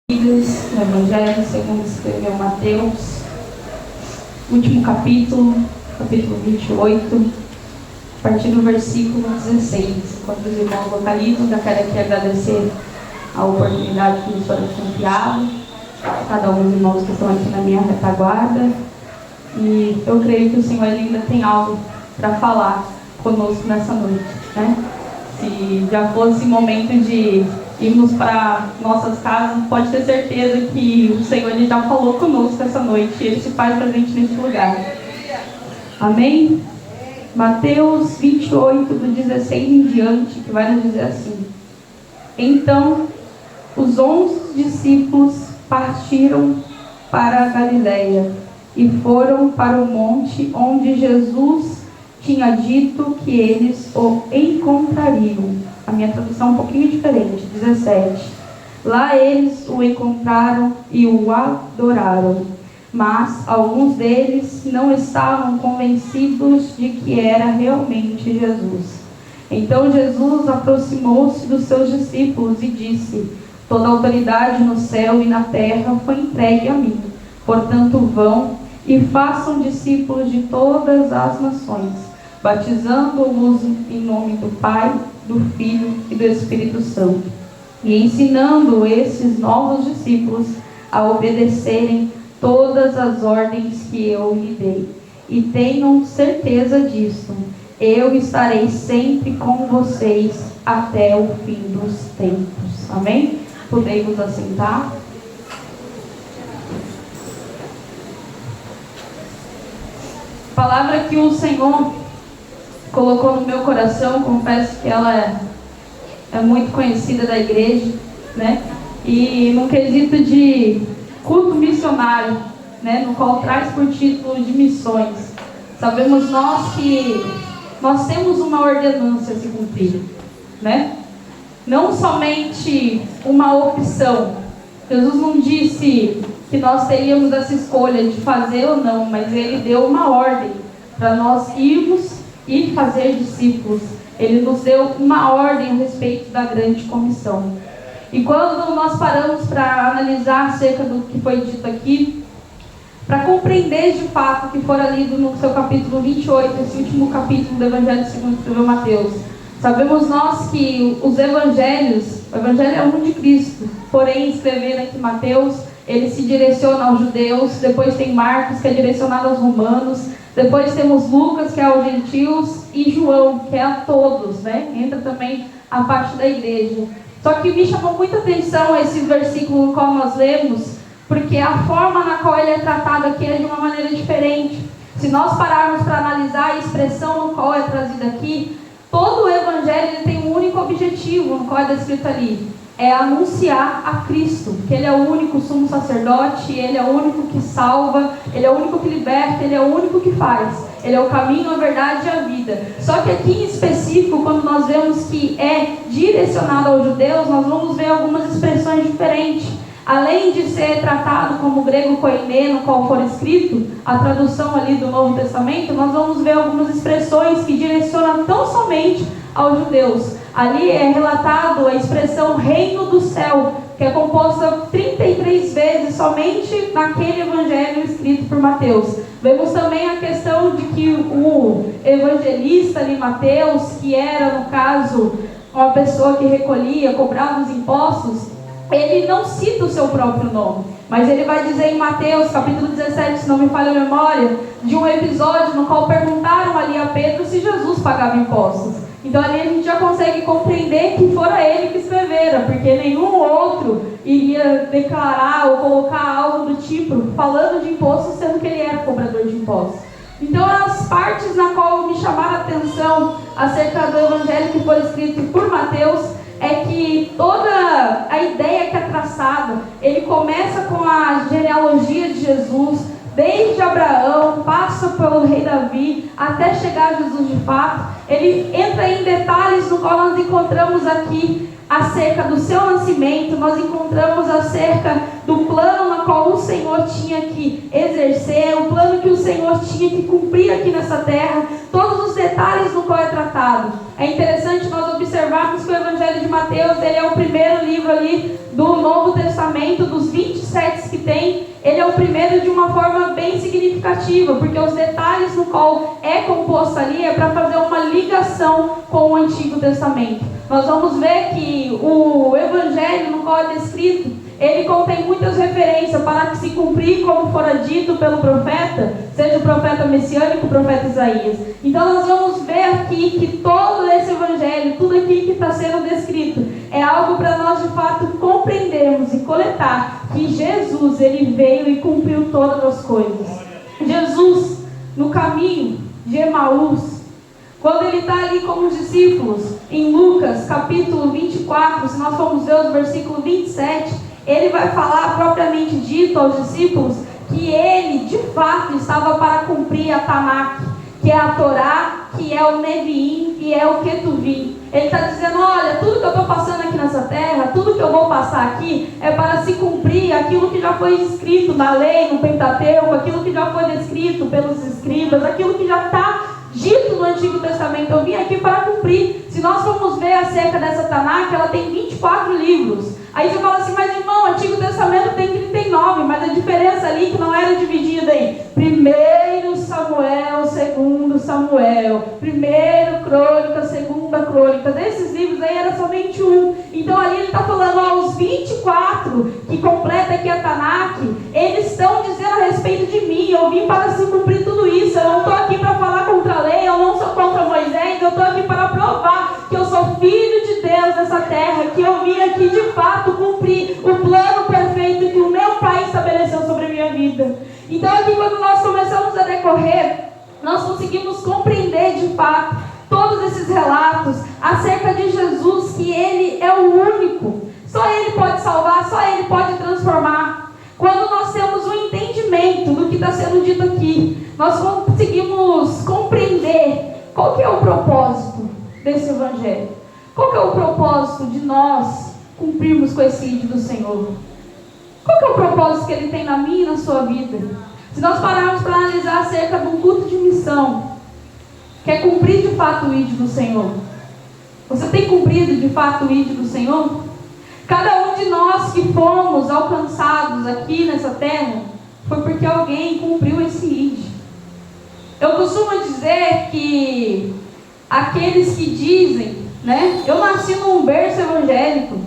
No Evangelho segundo escreveu Mateus, último capítulo 28, a partir do versículo 16. Enquanto os irmãos localizam, já quero aqui agradecer a oportunidade que nos foi confiada, a cada um dos irmãos que estão aqui na minha retaguarda. E eu creio que o Senhor ainda tem algo para falar conosco nessa noite, né? Se já fosse momento de irmos para nossas casas, pode ter certeza que o Senhor ele já falou conosco essa noite e Ele se faz presente nesse lugar. Amém? Mateus 28, do 16 em diante, que vai nos dizer assim: Então, os 11 discípulos partiram para a Galileia e foram para o monte onde Jesus tinha dito que eles o encontrariam. A minha tradução é um pouquinho diferente, 17. Lá eles o encontraram e o adoraram, mas alguns deles não estavam convencidos de que era realmente Jesus. Então Jesus aproximou-se dos seus discípulos e disse: Toda a autoridade no céu e na terra foi entregue a mim. Portanto, vão e façam discípulos de todas as nações, batizando-os em nome do Pai, do Filho e do Espírito Santo, e ensinando esses novos discípulos a obedecerem todas as ordens que eu lhe dei. E tenham certeza disso, eu estarei sempre com vocês até o fim dos tempos. Amém? Podemos assentar? A palavra que o Senhor colocou no meu coração, confesso que ela é muito conhecida da igreja, né? E no quesito de culto missionário, né? No qual traz por título de missões. Sabemos nós que nós temos uma ordenança a se cumprir, né? Não somente uma opção. Jesus não disse que nós teríamos essa escolha de fazer ou não, mas Ele deu uma ordem para nós irmos e fazer discípulos. Ele nos deu uma ordem a respeito da grande comissão. E quando nós paramos para analisar acerca do que foi dito aqui, para compreender de fato o que for lido no seu capítulo 28, esse último capítulo do Evangelho segundo escreveu Mateus, sabemos nós que os evangelhos, o Evangelho é um de Cristo, porém escrevendo aqui Mateus, ele se direciona aos judeus, depois tem Marcos, que é direcionado aos romanos, depois temos Lucas, que é aos gentios, e João, que é a todos, né? Entra também a parte da igreja. Só que me chamou muita atenção esse versículo no qual nós lemos, porque a forma na qual ele é tratado aqui é de uma maneira diferente. Se nós pararmos para analisar a expressão no qual é trazida aqui, todo o evangelho ele tem um único objetivo, no qual é descrito ali: é anunciar a Cristo, que Ele é o único sumo sacerdote, Ele é o único que salva, Ele é o único que liberta, Ele é o único que faz. Ele é o caminho, a verdade e a vida. Só que aqui em específico, quando nós vemos que é direcionado aos judeus, nós vamos ver algumas expressões diferentes. Além de ser tratado como grego koiné, no qual for escrito, a tradução ali do Novo Testamento, nós vamos ver algumas expressões que direcionam tão somente aos judeus. Ali é relatado a expressão reino do céu, que é composta 33 vezes somente naquele evangelho escrito por Mateus. Vemos também a questão de que o evangelista ali, Mateus, que era no caso uma pessoa que recolhia, cobrava os impostos, ele não cita o seu próprio nome, mas ele vai dizer em Mateus capítulo 17, se não me falha a memória, de um episódio no qual perguntaram ali a Pedro se Jesus pagava impostos. Então ali a gente já consegue compreender que fora ele que escrevera, porque nenhum outro iria declarar ou colocar algo do tipo, falando de impostos, sendo que ele era cobrador de impostos. Então as partes na qual me chamaram a atenção acerca do evangelho que foi escrito por Mateus, é que toda a ideia que é traçada, ele começa com a genealogia de Jesus, desde Abraão, passa pelo rei Davi, até chegar a Jesus de fato. Ele entra em detalhes no qual nós encontramos aqui acerca do seu nascimento, nós encontramos acerca do plano na qual o Senhor tinha que exercer, o plano que o Senhor tinha que cumprir aqui nessa terra, todos os detalhes no qual é tratado. É interessante nós observarmos que o Evangelho de Mateus, ele é o primeiro livro ali do Novo Testamento, dos primeiro de uma forma bem significativa, porque os detalhes no qual é composto ali é para fazer uma ligação com o Antigo Testamento. Nós vamos ver que o Evangelho no qual é descrito, ele contém muitas referências para que se cumprir como fora dito pelo profeta, seja o profeta messiânico, o profeta Isaías. Então nós vamos ver aqui que todo esse Evangelho, tudo aqui que está sendo descrito, é algo para nós de fato compreendermos e coletar que Jesus, ele veio e cumpriu todas as coisas. Jesus, no caminho de Emaús, quando ele está ali com os discípulos, em Lucas capítulo 24, se nós formos ver o versículo 27, ele vai falar propriamente dito aos discípulos que ele de fato estava para cumprir a Tanakh, que é a Torá, que é o Neviim e é o Ketuvim. Ele está dizendo, olha, tudo que eu estou passando aqui nessa terra, tudo que eu vou passar aqui é para se cumprir aquilo que já foi escrito na lei, no Pentateuco, aquilo que já foi descrito pelos escribas, aquilo que já está dito no Antigo Testamento. Eu vim aqui para cumprir. Se nós formos ver acerca dessa Tanakh, ela tem 24 livros. Aí você fala assim, mas irmão, o Antigo Testamento tem 39, mas a diferença ali que não era dividida em 1 Samuel, 2 Samuel, 1 Crônica, 2 Crônica. Desses livros aí era somente um. Então ali ele está falando, ó, os 24 que completa aqui a Tanakh, eles estão dizendo a respeito de mim. Eu vim para se cumprir tudo isso. Eu não estou aqui para falar contra a lei, eu não sou contra Moisés, eu estou aqui para provar que eu sou filho de Deus nessa terra, que eu vim aqui de fato cumprir o plano perfeito que o meu Pai estabeleceu sobre a minha vida. Então aqui quando nós começamos a decorrer, nós conseguimos compreender de fato todos esses relatos acerca de Jesus, que Ele é o único. Só Ele pode salvar, só Ele pode transformar. Quando nós temos um entendimento do que está sendo dito aqui, nós conseguimos compreender qual que é o propósito desse Evangelho. Qual que é o propósito de nós cumprirmos com esse ID do Senhor? Qual que é o propósito que Ele tem na minha e na sua vida? Se nós pararmos para analisar acerca de um culto de missão, que é cumprir de fato o ID do Senhor. Você tem cumprido de fato o ID do Senhor? Cada um de nós que fomos alcançados aqui nessa terra, foi porque alguém cumpriu esse ID. Eu costumo dizer que aqueles que dizem, né, eu nasci num berço evangélico.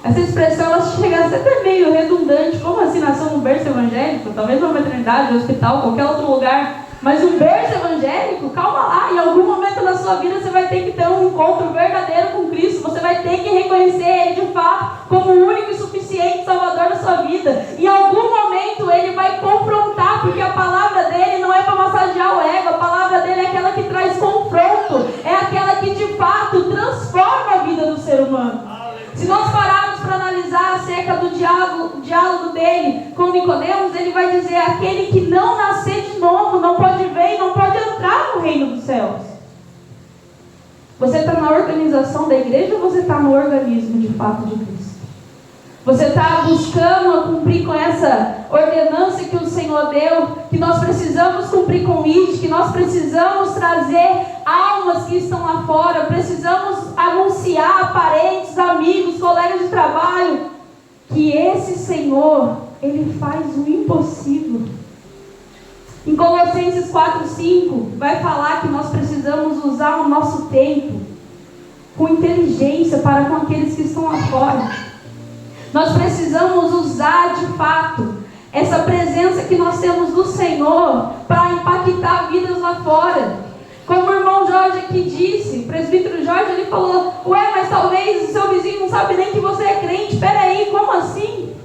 Essa expressão ela chega a ser até meio redundante. Como assim nasceu num berço evangélico? Talvez numa maternidade, hospital, qualquer outro lugar. Mas um berço evangélico? Calma lá, em algum momento da sua vida você vai ter que ter um encontro verdadeiro com Cristo. Você vai ter que reconhecer Ele de fato como o único e suficiente Salvador da sua vida. Em algum momento Ele vai confrontar, porque a palavra dele não é para massagear o ego. A palavra dele é aquela que traz confronto, é aquela que de fato transforma a vida do ser humano. Se nós pararmos para analisar acerca do diálogo dele com Nicodemos, ele vai dizer, aquele que não nascer de novo não pode ver e não pode entrar no reino dos céus. Você está na organização da igreja ou você está no organismo de fato de Cristo? Você está buscando cumprir com essa ordenança que o Senhor deu, que nós precisamos cumprir com isso, que nós precisamos trazer almas que estão lá fora, precisamos anunciar a parentes, amigos, colegas de trabalho, que esse Senhor, Ele faz o impossível. Em Colossenses 4:5, vai falar que nós precisamos usar o nosso tempo com inteligência para com aqueles que estão lá fora. Nós precisamos usar de fato essa presença que nós temos do Senhor para impactar vidas lá fora. Como o irmão Jorge aqui disse, o presbítero Jorge, ele falou, ué, mas talvez o seu vizinho não sabe nem que você é crente. Peraí, como assim?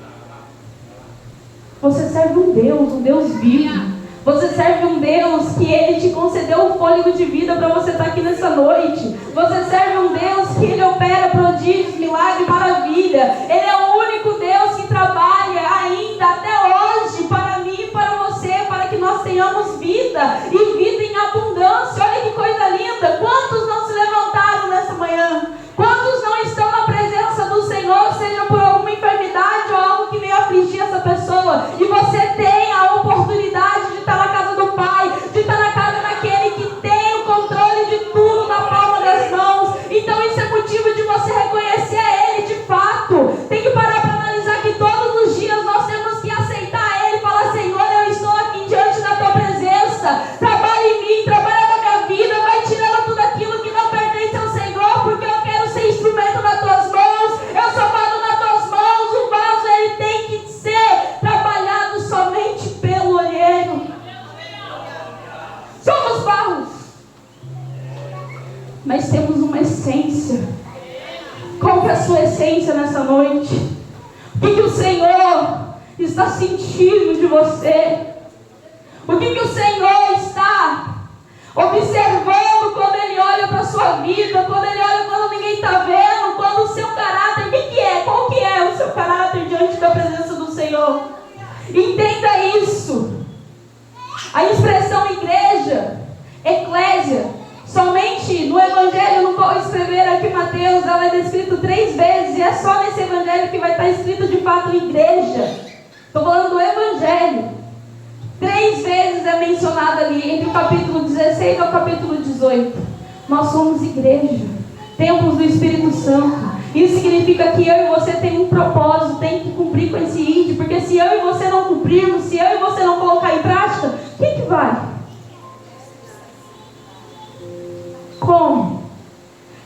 Você serve um Deus vivo. Você serve um Deus que Ele te concedeu o fôlego de vida para você estar aqui nessa noite. Você serve um Deus que Ele opera prodígios, milagres, maravilha. Ele é o único Deus que trabalha ainda até hoje para mim e para você, para que nós tenhamos vida e vida em abundância. Olha que coisa linda. Quantos não se levantaram nessa manhã? Quantos não estão na presença do Senhor, seja por alguma enfermidade ou algo que veio afligir essa pessoa, e você tem a oportunidade de estar na casa do Pai, de estar na casa daquele que tem o controle de tudo na palma das mãos. Então isso é motivo de você reconhecer a Ele de fato. Tem que parar essência nessa noite? O que o Senhor está sentindo de você? O que o Senhor está observando quando Ele olha para a sua vida, quando Ele olha quando ninguém está vendo, quando o seu caráter, qual que é o seu caráter diante da presença do Senhor? Entenda isso. A expressão igreja, eclésia, somente no Evangelho no qual escreveram aqui Mateus, ela é descrita 3 vezes, e é só nesse Evangelho que vai estar escrito de fato igreja. Estou falando do Evangelho. 3 vezes é mencionado ali, entre o capítulo 16 ao capítulo 18. Nós somos igreja, templos do Espírito Santo. Isso significa que eu e você tem um propósito, tem que cumprir com esse ID, porque se eu e você não cumprirmos, se eu e você não colocar em prática, quem que vai? Como?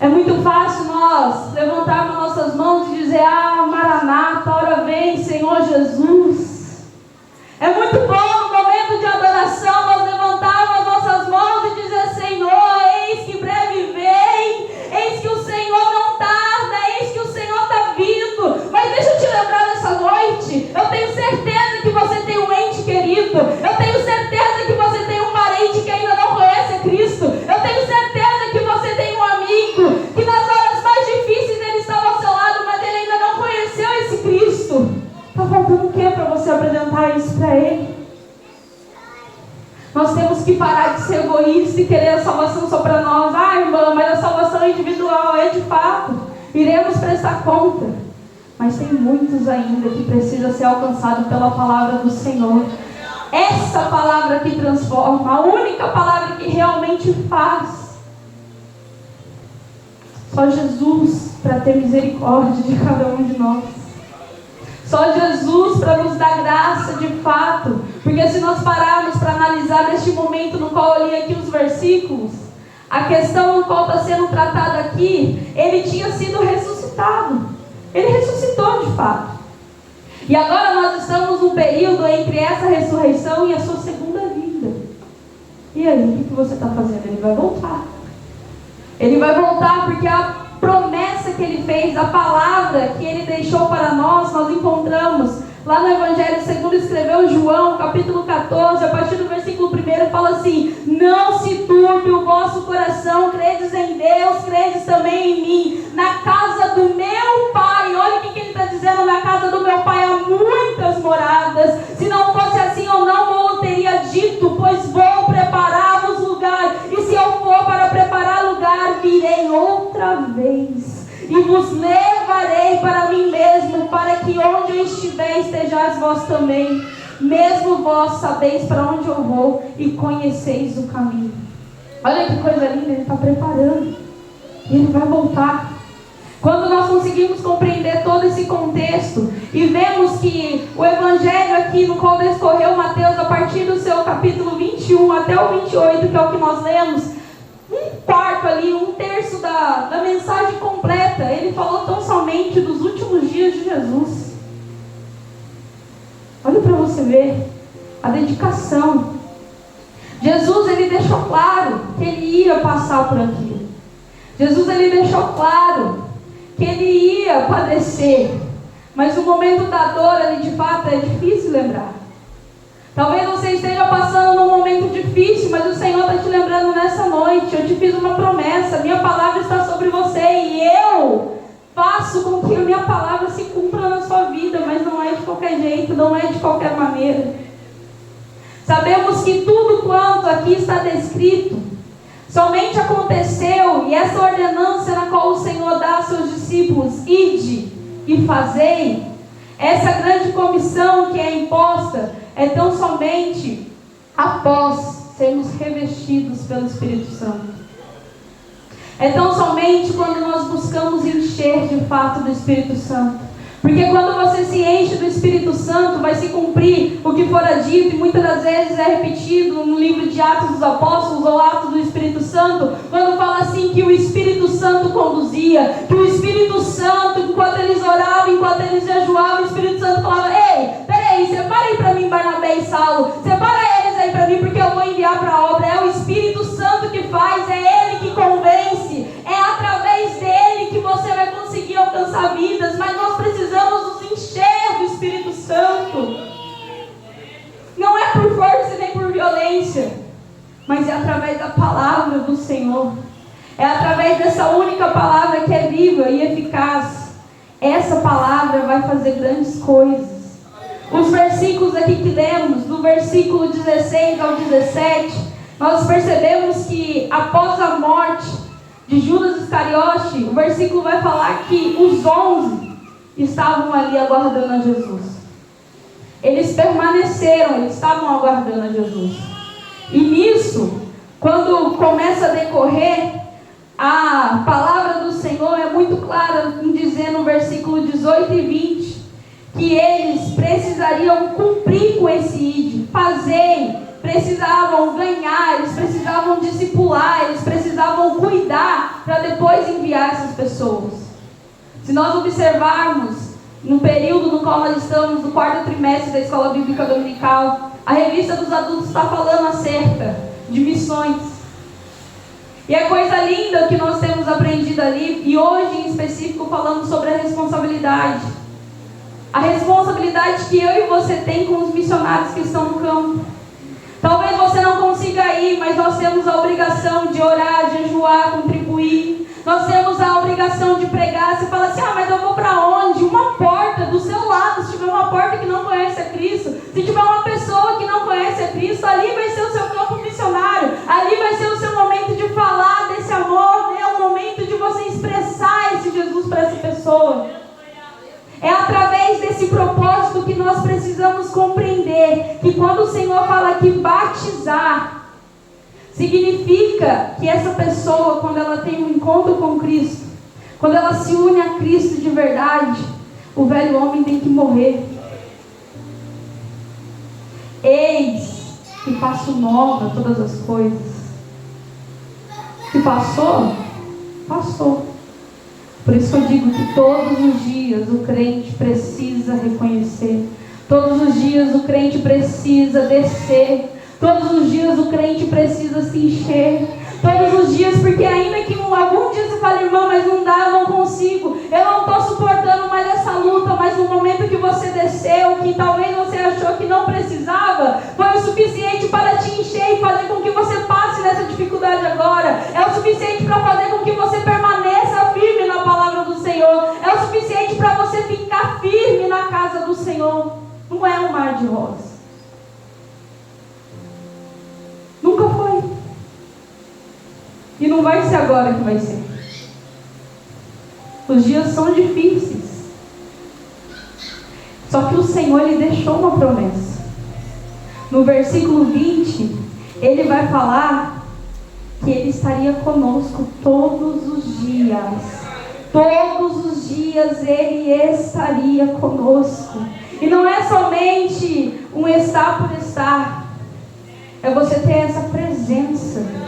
É muito fácil nós levantarmos nossas mãos e dizer: ah, Maranata, ora vem, Senhor Jesus. É muito bom no momento de adoração nós levantarmos as nossas mãos e dizer: Senhor, eis que breve vem, eis que o Senhor não tarda, eis que o Senhor está vindo. Mas deixa eu te lembrar nessa noite, eu tenho certeza que você tem um ente querido, eu tenho certeza que você tem um parente que ainda não conhece a Cristo, eu tenho certeza que você tem um amigo que nas horas mais difíceis ele estava ao seu lado, mas ele ainda não conheceu esse Cristo. Está faltando o que para você apresentar isso para Ele? Nós temos que parar de ser egoísta e querer a salvação só para nós. Ah, irmã, mas a salvação individual é de fato. Iremos prestar conta. Mas tem muitos ainda que precisam ser alcançados pela palavra do Senhor. Essa palavra que transforma, a única palavra que realmente faz. Só Jesus para ter misericórdia de cada um de nós. Só Jesus para nos dar graça de fato. Porque se nós pararmos para analisar neste momento no qual eu li aqui os versículos, a questão no qual está sendo tratada aqui, Ele tinha sido ressuscitado. Ele ressuscitou de fato. E agora nós estamos num período entre essa ressurreição e a sua segunda vinda. E aí, o que você está fazendo? Ele vai voltar. Ele vai voltar porque a promessa que Ele fez, a palavra que Ele deixou para nós encontramos lá no Evangelho segundo escreveu João, capítulo 14, a partir do versículo 1, fala assim: não se turbe o vosso coração, credes em Deus, credes também em mim. Na casa do meu Pai, olha o que Ele está dizendo: na casa do meu Pai há muitas moradas. Se não fosse assim, eu não vos teria dito, pois vou preparar-vos lugar. E se eu for para preparar lugar, virei outra vez e vos levarei para mim mesmo, para que onde eu estiver estejais vós também. Mesmo vós sabeis para onde eu vou e conheceis o caminho. Olha que coisa linda, Ele está preparando. E Ele vai voltar. Quando nós conseguimos compreender todo esse contexto e vemos que o Evangelho aqui no qual discorreu Mateus, a partir do seu capítulo 21 até o 28, que é o que nós lemos, um quarto ali, um terço da mensagem completa, Ele falou tão somente dos últimos dias de Jesus. Olha para você ver a dedicação. Jesus, Ele deixou claro que Ele ia passar por aquilo. Jesus, Ele deixou claro que Ele ia padecer. Mas o momento da dor, Ele de fato é difícil lembrar. Talvez você esteja passando num momento difícil, mas o Senhor está te lembrando nessa noite: eu te fiz uma promessa, minha palavra está sobre você e eu faço com que a minha palavra se cumpra na sua vida, mas não é de qualquer jeito, não é de qualquer maneira. Sabemos que tudo quanto aqui está descrito somente aconteceu, e essa ordenança na qual o Senhor dá aos seus discípulos: ide e fazei, essa grande comissão que é imposta, é tão somente após sermos revestidos pelo Espírito Santo. É tão somente quando nós buscamos encher de fato do Espírito Santo. Porque quando você se enche do Espírito Santo, vai se cumprir o que fora dito, e muitas das vezes é repetido no livro de Atos dos Apóstolos ou Atos do Espírito Santo, quando fala assim que o Espírito Santo conduzia, que o Espírito Santo, enquanto eles oravam, enquanto eles jejuavam, o Espírito Santo falava: ei, peraí, separa aí para mim Barnabé e Saulo, separa eles aí para mim, porque eu vou enviar para a obra. É o Espírito Santo que faz, é Ele que convence, é através dele que você vai conseguir alcançar vidas. Santo não é por força nem por violência, mas é através da palavra do Senhor. É através dessa única palavra que é viva e eficaz. Essa palavra vai fazer grandes coisas. Os versículos aqui que lemos, do versículo 16 ao 17, nós percebemos que após a morte de Judas Iscariote, o versículo vai falar que os 11 estavam ali aguardando a Jesus. Eles permaneceram, eles estavam aguardando a Jesus. E nisso, quando começa a decorrer, a palavra do Senhor é muito clara em dizer no versículo 18 e 20 que eles precisariam cumprir com esse ide, fazer, precisavam ganhar, eles precisavam discipular, eles precisavam cuidar para depois enviar essas pessoas. Se nós observarmos no período no qual nós estamos, no quarto trimestre da Escola Bíblica Dominical, a revista dos adultos está falando acerca de missões. E é coisa linda o que nós temos aprendido ali, e hoje em específico falamos sobre a responsabilidade. A responsabilidade que eu e você tem com os missionários que estão no campo. Talvez você não consiga ir, mas nós temos a obrigação de orar, de jejuar, contribuir. Nós temos a obrigação de pregar. Você fala assim, mas eu vou para onde? Uma porta do seu lado. Se tiver uma porta que não conhece a Cristo, se tiver uma pessoa que não conhece a Cristo, ali vai ser o seu campo missionário. Ali vai ser o seu momento de falar desse amor, né? O momento de você expressar esse Jesus para essa pessoa. É através desse propósito que nós precisamos compreender que quando o Senhor fala que batizar, significa que essa pessoa, quando ela tem um encontro com Cristo, quando ela se une a Cristo de verdade, o velho homem tem que morrer. Eis que faço nova todas as coisas. Que passou? Passou. Por isso eu digo que todos os dias o crente precisa reconhecer. Todos os dias o crente precisa descer. Todos os dias o crente precisa se encher. Todos os dias, porque ainda que algum dia você fale, irmão, mas não dá, eu não consigo, eu não estou suportando mais essa luta, mas no momento que você desceu, que talvez você achou que não precisava, foi o suficiente para te encher e fazer com que você passe nessa dificuldade agora. É o suficiente para fazer com que você permaneça firme na palavra do Senhor. É o suficiente para você ficar firme na casa do Senhor. Não é um mar de rosas. Nunca foi. E não vai ser agora que vai ser. Os dias são difíceis. Só que o Senhor lhe deixou uma promessa. No versículo 20, ele vai falar que ele estaria conosco todos os dias. Todos os dias ele estaria conosco. E não é somente um estar por estar. É você ter essa presença.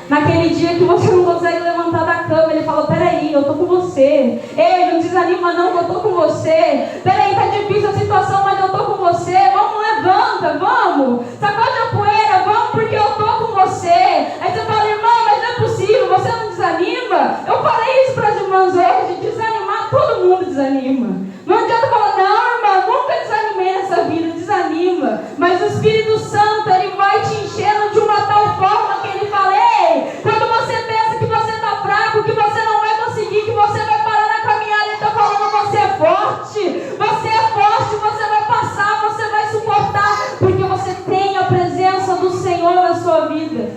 Naquele dia que você não consegue levantar da cama, ele fala, peraí, eu tô com você. Ei, não desanima não, que eu tô com você. Peraí, tá difícil a situação, mas eu tô com você. Vamos, levanta, vamos. Sacode a poeira, vamos, porque eu tô com você. Aí você fala, irmão, mas não é possível, você não desanima? Eu falei isso para as irmãs hoje, desanimar, todo mundo desanima. Não adianta falar, não, irmã, nunca desanimei nessa vida, desanima. Mas o Espírito Santo, ele vai te enchendo de uma tal forma que ele fala, ei, quando você pensa que você está fraco, que você não vai conseguir, que você vai parar na caminhada, ele está falando, você é forte, você vai passar, você vai suportar, porque você tem a presença do Senhor na sua vida.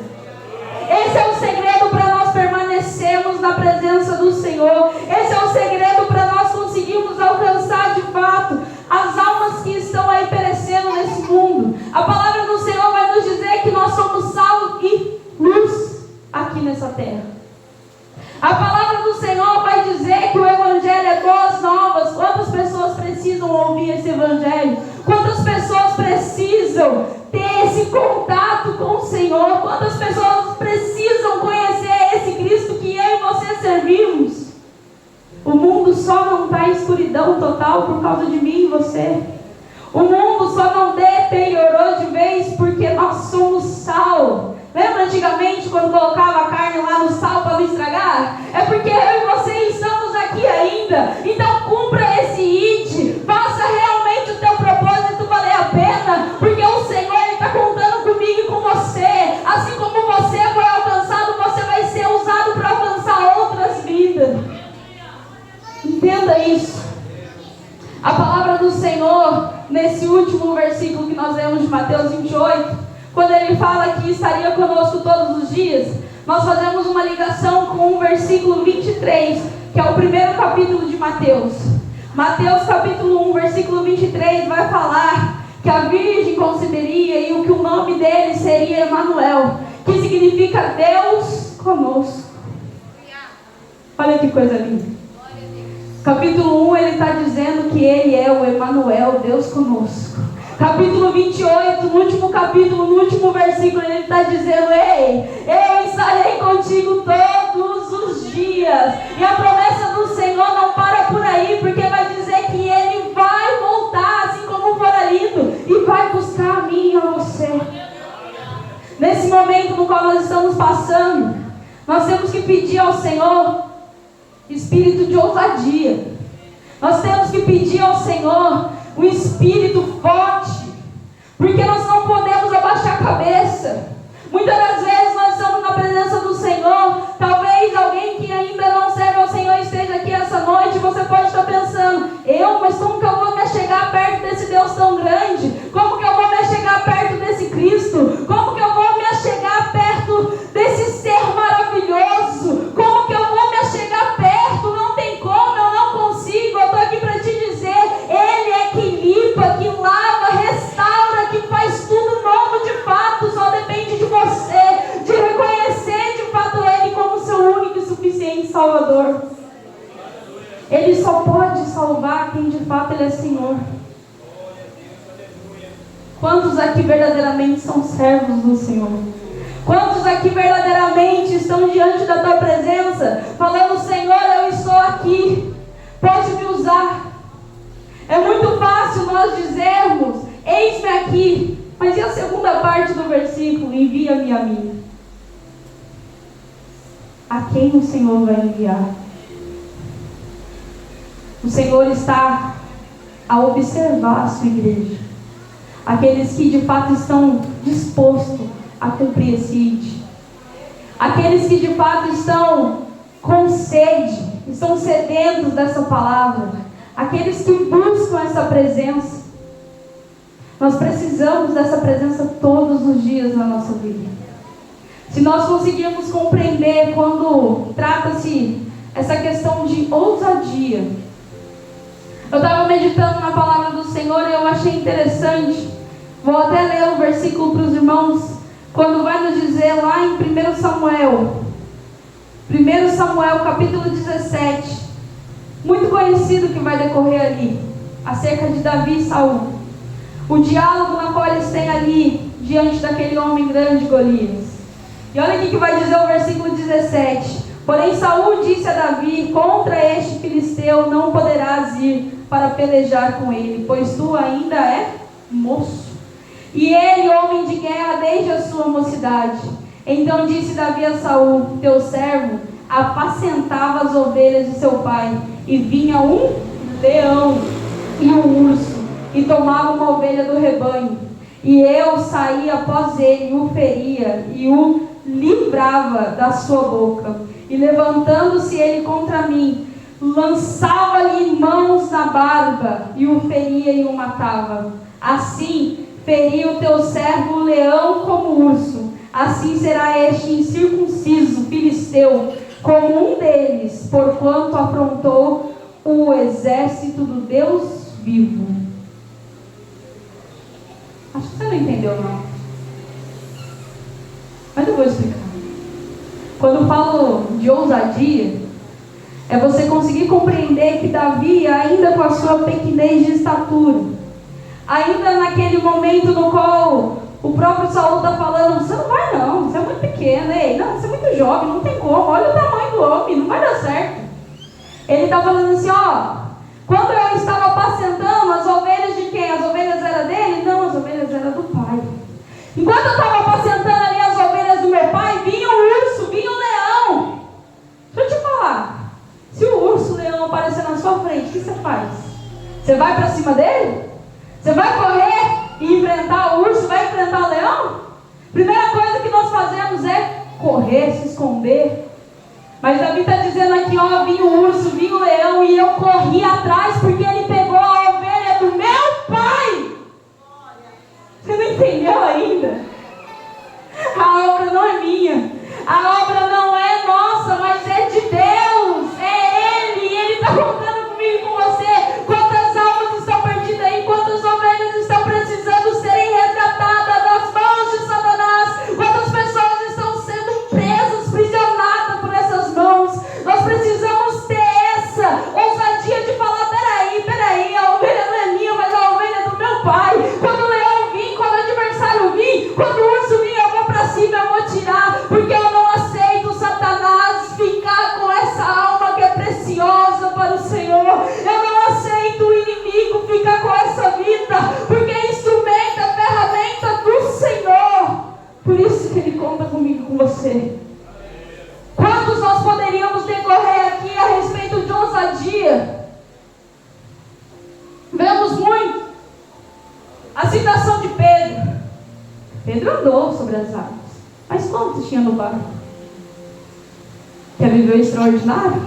Esse é o segredo para nós permanecermos na presença do Senhor. Esse é o segredo para nós conseguirmos alcançar de fato as almas que estão aí perecendo nesse mundo. A palavra do Senhor vai nos dizer que nós somos sal e luz aqui nessa terra. A palavra do Senhor vai dizer que o Evangelho é boas novas. Quantas pessoas precisam ouvir esse Evangelho? Quantas pessoas precisam ter esse contato com o Senhor? Quantas pessoas precisam conhecer esse Cristo que eu e você servimos? O mundo só não está em escuridão total por causa de mim e você. O mundo só não deteriorou de vez porque nós somos sal. Lembra antigamente quando colocava a carne lá no sal para não estragar? É porque eu e você estamos aqui ainda. Então cumpra esse ide. Faça realmente o teu propósito valer. nesse último versículo que nós lemos de Mateus 28, quando ele fala que estaria conosco todos os dias, nós fazemos uma ligação com o versículo 23, que é o primeiro capítulo de Mateus. Mateus capítulo 1, versículo 23 vai falar que a Virgem conceberia e que o nome dele seria Emanuel, que significa Deus conosco. Olha que coisa linda. Capítulo 1 ele está dizendo que ele é o Emanuel, Deus conosco. Capítulo 28, no último capítulo, no último versículo, ele está dizendo: ei, eu estarei contigo todos os dias. E a promessa do Senhor não para por aí, porque vai dizer que ele vai voltar, assim como fora lido, e vai buscar a mim e a você. Nesse momento no qual nós estamos passando, nós temos que pedir ao Senhor espírito de ousadia. Nós temos que pedir ao Senhor um espírito forte, porque nós não podemos abaixar a cabeça. Muitas das vezes nós estamos na presença do Senhor. Talvez alguém que ainda não serve ao Senhor esteja aqui essa noite, e você pode estar pensando: mas como que eu vou me chegar perto desse Deus tão grande? Como que eu vou me chegar perto desse Cristo? Como que eu vou me chegar perto desse ser maravilhoso? Como que eu vou me chegar perto? Não tem como, eu não consigo. Eu estou aqui para te dizer: Ele é que limpa, que lava, restaura, que faz tudo novo de fato. Só depende de você, de reconhecer de fato Ele como seu único e suficiente Salvador. Ele só pode salvar quem de fato Ele é Senhor. Quantos aqui verdadeiramente são servos do Senhor? Quantos aqui verdadeiramente estão diante da tua presença, falando: Senhor, eu estou aqui, pode me usar? É muito fácil nós dizermos: eis-me aqui. Mas e a segunda parte do versículo? Envia-me a mim. A quem o Senhor vai enviar? O Senhor está a observar a sua igreja, aqueles que de fato estão dispostos a cumprir esse ID, aqueles que de fato estão com sede, estão sedentos dessa palavra, aqueles que buscam essa presença. Nós precisamos dessa presença todos os dias na nossa vida. Se nós conseguirmos compreender quando trata-se essa questão de ousadia. Eu estava meditando na palavra do Senhor e eu achei interessante. Vou até ler o versículo para os irmãos, quando vai nos dizer lá em 1 Samuel capítulo 17, muito conhecido que vai decorrer ali, acerca de Davi e Saul. O diálogo na qual eles têm ali, diante daquele homem grande, Golias. E olha aqui que vai dizer o versículo 17. Porém Saul disse a Davi: contra este filisteu não poderás ir para pelejar com ele, pois tu ainda é moço, e ele homem de guerra desde a sua mocidade. Então disse Davi a Saul: teu servo apacentava as ovelhas de seu pai, e vinha um leão e um urso, e tomava uma ovelha do rebanho, e eu saía após ele, e o feria, e o livrava da sua boca. E levantando-se ele contra mim, lançava-lhe mãos na barba, e o feria e o matava. Assim feriu o teu servo o leão como o urso. Assim será este incircunciso filisteu como um deles, porquanto afrontou o exército do Deus vivo. Acho que você não entendeu, não. Mas eu vou explicar. Quando eu falo de ousadia, é você conseguir compreender que Davi, ainda com a sua pequenez de estatura, ainda naquele momento no qual o próprio Saul está falando: você não vai não, você é muito pequeno, não, você é muito jovem, não tem como, olha o tamanho do homem, não vai dar certo. Ele está falando assim: quando eu estava apacentando as ovelhas de quem? As ovelhas eram dele? Não, as ovelhas eram do pai. Enquanto eu estava apacentando ali as ovelhas do meu pai, vinha o urso, vinha o leão. Deixa eu te falar, se o urso, o leão aparecer na sua frente, o que você faz? Você vai para cima dele? Você vai correr e enfrentar o urso, vai enfrentar o leão? Primeira coisa que nós fazemos é correr, se esconder. Mas Davi está dizendo aqui: vinha o urso, vinha o leão, e eu corri atrás porque ele pegou a ovelha do meu pai. A citação de Pedro. Pedro andou sobre as águas. Mas quantos tinha no barco? Quer viver o extraordinário?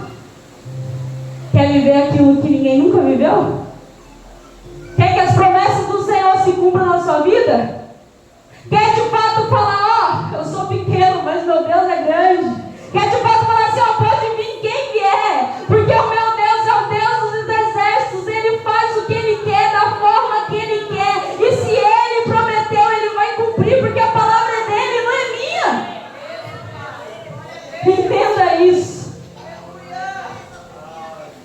Quer viver aquilo que ninguém nunca viveu? Quer que as promessas do Senhor se cumpram na sua vida? Quer de fato falar, ó, eu sou pequeno, mas meu Deus é grande? Quer de fato falar assim, ó, pode vir quem vier, porque o meu Deus é o Deus dos exércitos, Ele faz o que Ele quer, da forma que Ele quer, e se Ele prometeu, Ele vai cumprir, porque a palavra é dele, não é minha. Entenda isso.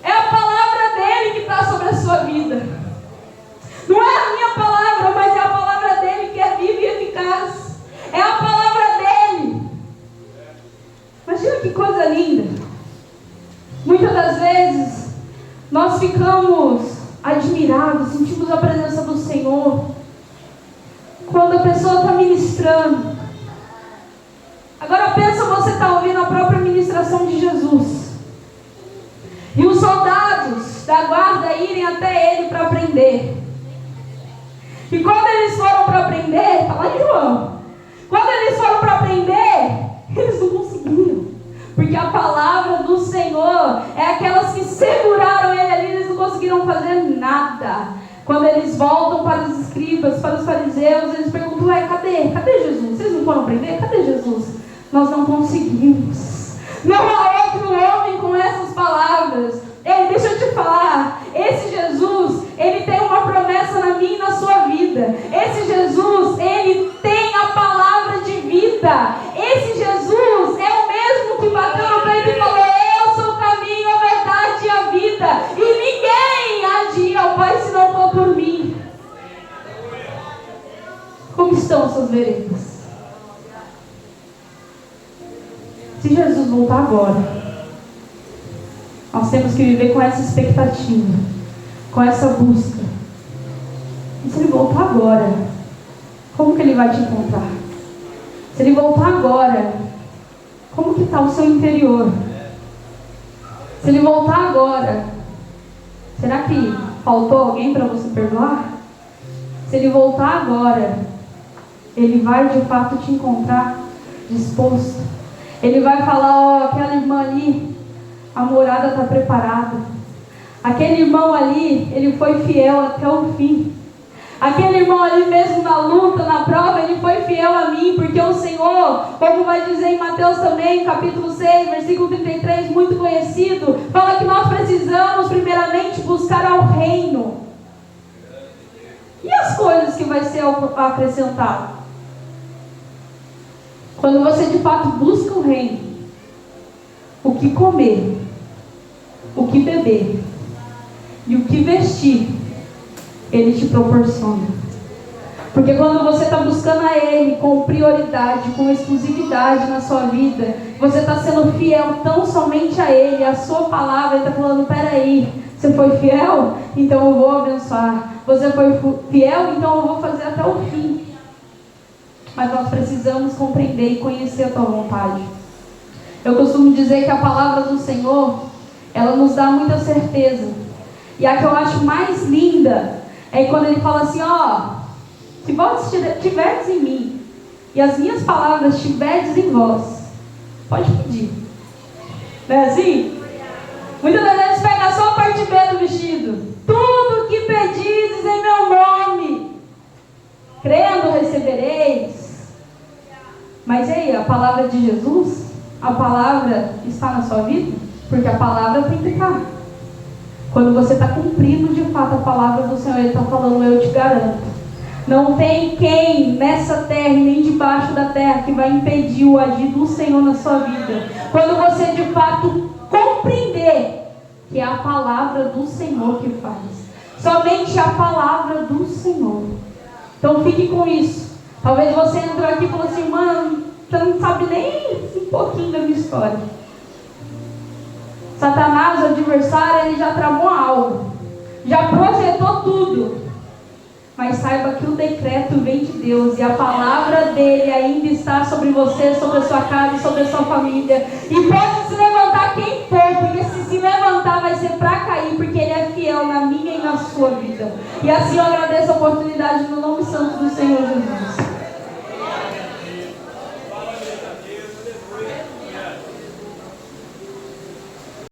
É a palavra dele que está sobre a sua vida. Não é a minha palavra, mas é a palavra dele que é viva e eficaz. É a palavra dele. Imagina que coisa linda. Muitas das vezes nós ficamos admirados, sentimos a presença do Senhor quando a pessoa está ministrando. Agora pensa, você está ouvindo a própria ministração de Jesus e os soldados da guarda irem até ele para prender. E quando eles foram para prender, está lá em João, quando eles foram para prender, eles não conseguiram, porque a palavra do Senhor é aquelas que seguraram ele ali, eles não conseguiram fazer nada. Quando eles voltam para os escribas, para os fariseus, eles perguntam, cadê Jesus? Vocês não foram prender? Cadê Jesus? Nós não conseguimos. Não há outro homem com essas palavras. Ei, deixa eu te falar, esse Jesus, ele tem uma promessa na minha e na sua vida. Esse Jesus, ele tem a palavra de vida. Esse Jesus é o mesmo que bateu no peito e falou, eu sou o caminho, a verdade e a vida, e ninguém há de ir ao Pai se não for por mim. Como estão suas veredas? Se Jesus voltar agora, nós temos que viver com essa expectativa, com essa busca. E se ele voltar agora, como que ele vai te encontrar? Se ele voltar agora, como que está o seu interior? Se ele voltar agora, será que faltou alguém para você perdoar? Se ele voltar agora, ele vai de fato te encontrar disposto. Ele vai falar, ó, aquela irmã ali, a morada está preparada. Aquele irmão ali, ele foi fiel até o fim. Aquele irmão ali mesmo na luta, na prova, ele foi fiel a mim, porque o Senhor, como vai dizer em Mateus também, capítulo 6, versículo 33, muito conhecido, fala que nós precisamos primeiramente buscar ao reino. E as coisas que vai ser acrescentado? Quando você de fato busca o reino, o que comer, o que beber e o que vestir, Ele te proporciona. Porque quando você está buscando a Ele com prioridade, com exclusividade na sua vida, você está sendo fiel tão somente a Ele, a sua palavra. Ele está falando, peraí, você foi fiel? Então eu vou abençoar. Você foi fiel? Então eu vou fazer até o fim. Mas nós precisamos compreender e conhecer a tua vontade. Eu costumo dizer que a palavra do Senhor, ela nos dá muita certeza. E a que eu acho mais linda é quando Ele fala assim, ó, se vós estiverdes em mim e as minhas palavras estiverdes em vós, pode pedir. Não é assim? Muitas das vezes pega só a parte B do vestido. Tudo que pedizes em meu nome, crendo recebereis. Mas e aí, a palavra de Jesus, a palavra está na sua vida? Porque a palavra tem que estar. Quando você está cumprindo de fato a palavra do Senhor, Ele está falando, eu te garanto. Não tem quem nessa terra e nem debaixo da terra que vai impedir o agir do Senhor na sua vida. Quando você de fato compreender que é a palavra do Senhor que faz. Somente a palavra do Senhor. Então fique com isso. Talvez você entrou aqui e falou assim, mano, você não sabe nem um pouquinho da minha história. Satanás, o adversário, ele já tramou algo, já projetou tudo. Mas saiba que o decreto vem de Deus e a palavra dele ainda está sobre você, sobre a sua casa, sobre a sua família. E pode se levantar quem for, porque se levantar vai ser para cair, porque ele é fiel na minha e na sua sua vida. E assim eu agradeço a oportunidade no nome santo do Senhor Jesus.